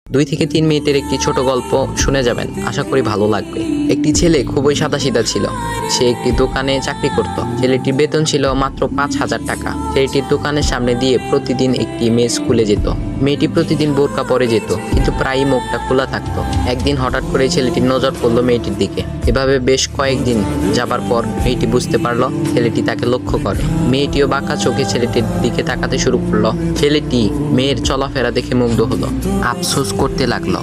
2 থেকে 3 মিনিটের একটি ছোট গল্প শুনে যাবেন, আশা করি ভালো লাগবে। একটি ছেলে খুবই সাদাসিধা ছিল। সে একটি দোকানে চাকরি করত। ছেলেটির বেতন ছিল মাত্র 5,000 টাকা। ছেলেটির দোকানের সামনে দিয়ে প্রতিদিন একটি মেয়ে স্কুলে যেত। মেয়েটি প্রতিদিন বোরকা পরে যেত, কিন্তু প্রায়ই মুখটা খোলা থাকতো। একদিন হঠাৎ করে ছেলেটির নজর পড়ল মেয়েটির দিকে। এভাবে বেশ কয়েকদিন যাবার পর মেয়েটি বুঝতে পারলো ছেলেটি তাকে লক্ষ্য করে। মেয়েটিও বাঁকা চোখে ছেলেটির দিকে তাকাতে শুরু করলো। ছেলেটি মেয়ের চলাফেরা দেখে মুগ্ধ হলো। আফসোস করতে লাগলো,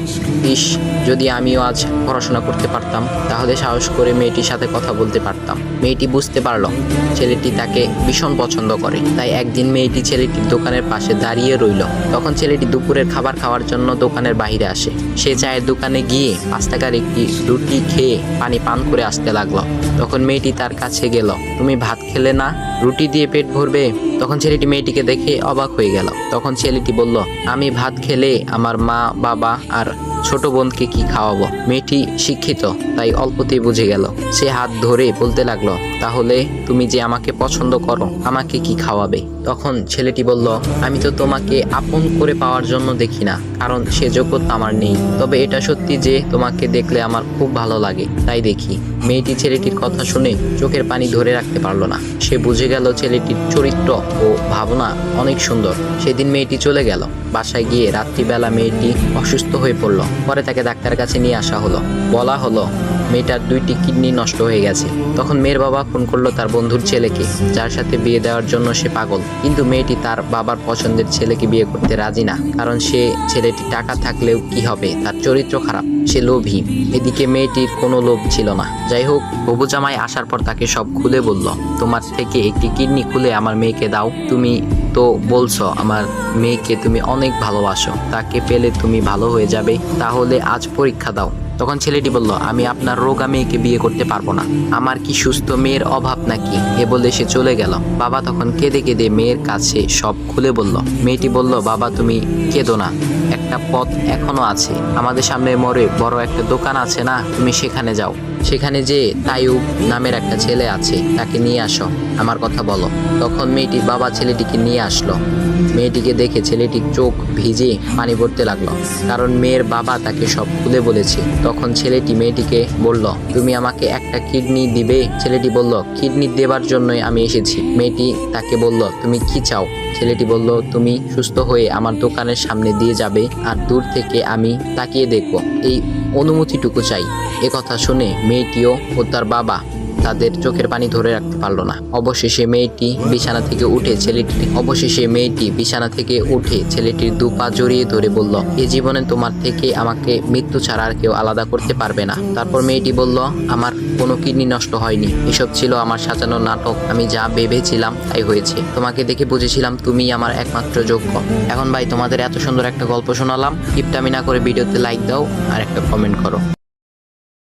ইস, যদি আমিও আজ পড়াশোনা করতে পারতাম, তাহলে সাহস করে মেয়েটির সাথে কথা বলতে পারতাম। মেয়েটি বুঝতে পারলো ছেলেটি তাকে ভীষণ পছন্দ করে। তাই একদিন মেয়েটি ছেলেটির দোকানের পাশে দাঁড়িয়ে রইল। তখন ছেলেটি দুপুরের খাবার খাওয়ার জন্য দোকানের বাইরে আসে। সে চায়ের দোকানে গিয়ে 5 টাকার একটি রুটি খেয়ে পানি পান করে আসতে লাগলো। তখন মেয়েটি তার কাছে গেল। তুমি ভাত খেলে না, রুটি দিয়ে পেট ভরবে? তখন ছেলেটি মেয়েটিকে দেখে অবাক হয়ে গেল। তখন ছেলেটি বলল, আমি ভাত খেলে আমার মা, বাবা আর ছোট বোনকে কি খাওয়াবো? মেয়েটি শিক্ষিত, তাই অল্পতেই বুঝে গেল। সে হাত ধরে বলতে লাগলো, তাহলে তুমি যে আমাকে পছন্দ করো, আমাকে কি খাওয়াবে? তখন ছেলেটি বলল, আমি তো তোমাকে আপন করে পাওয়ার জন্য দেখি না, কারণ সে যোগ্যতা আমার নেই। তবে এটা সত্যি যে তোমাকে দেখলে আমার খুব ভালো লাগে, তাই দেখি। মেয়েটি ছেলেটির কথা শুনে চোখের পানি ধরে রাখতে পারলো না। সে বুঝে গেল ছেলেটির চরিত্র ও ভাবনা অনেক সুন্দর। সেদিন মেয়েটি চলে গেল। বাসায় গিয়ে রাত্রিবেলা মেয়েটি অসুস্থ হয়ে পড়ল। পরে তাকে ডাক্তারের কাছে নিয়ে আসা হলো। বলা হলো মেয়েটার 2টি কিডনি নষ্ট হয়ে গেছে। তখন মেয়ের বাবা ফোন করলো তার বন্ধুর ছেলেকে, যার সাথে বিয়ে দেওয়ার জন্য সে পাগল। কিন্তু মেয়েটি তার বাবার পছন্দের ছেলেকে বিয়ে করতে রাজি না, কারণ সে ছেলেটি টাকা থাকলেও কি হবে, তার চরিত্র খারাপ, সে লোভী। এদিকে মেয়েটির কোনো লোভ ছিল না। যাই হোক, হবু জামাই আসার পর তাকে সব খুলে বলল, তোমার থেকে একটি কিডনি খুলে আমার মেয়েকে দাও। তুমি তো বলছো আমার মেয়েকে তুমি অনেক ভালোবাসো, তাকে পেলে তুমি ভালো হয়ে যাবে, তাহলে আজ পরীক্ষা দাও। তখন ছেলেটি বলল, আমি আপনার রোগা মেয়েকে বিয়ে করতে পারবো না, আমার কি সুস্থ মেয়ের অভাব নাকি? এ বলে সে চলে গেল। বাবা তখন কেঁদে কেঁদে মেয়ের কাছে সব খুলে বলল। মেয়েটি বলল, বাবা তুমি কেঁদো না, একটা পথ এখনো আছে। আমাদের সামনে মোড়ে বড় একটা দোকান আছে না, তুমি সেখানে যাও। সেখানে যে তাইয়ুব নামের একটা ছেলে আছে, তাকে নিয়ে আসো, আমার কথা বলো। তখন মেয়েটির বাবা ছেলেটিকে নিয়ে আসলো। মেয়েটিকে দেখে ছেলেটির চোখ ভিজে পানি পড়তে লাগলো, কারণ মেয়ের বাবা তাকে সব খুলে বলেছে। তখন ছেলেটি মেয়েটিকে বলল, তুমি আমাকে একটা কিডনি দিবে? ছেলেটি বলল, কিডনি দেবার জন্যই আমি এসেছি। মেয়েটি তাকে বলল, তুমি কি চাও? ছেলেটি বলল, তুমি সুস্থ হয়ে আমার দোকানের সামনে দিয়ে যাবে, আর দূর থেকে আমি তাকিয়ে দেখব, এই অনুমতিটুকু চাই। কথা শুনে মেয়েটিও ও তার বাবা তাদের চোখের পানি ধরে রাখতে পারলো না। অবশেষে মেয়েটি বিছানা থেকে উঠে ছেলেটির 2 পা জড়িয়ে ধরে বলল, এ জীবনে তোমার থেকে আমাকে মৃত্যু ছাড়া আর কেউ আলাদা করতে পারবে না। তারপর মেয়েটি বলল, আমার কোনো কিডনি নষ্ট হয়নি, এসব ছিল আমার সাজানো নাটক। আমি যা ভেবেছিলাম তাই হয়েছে। তোমাকে দেখে বুঝেছিলাম তুমি আমার একমাত্র যোগ্য। এখন ভাই, তোমাদের এত সুন্দর একটা গল্প শোনালাম, কিপটামি না করে ভিডিওতে লাইক দাও আর একটা কমেন্ট করো।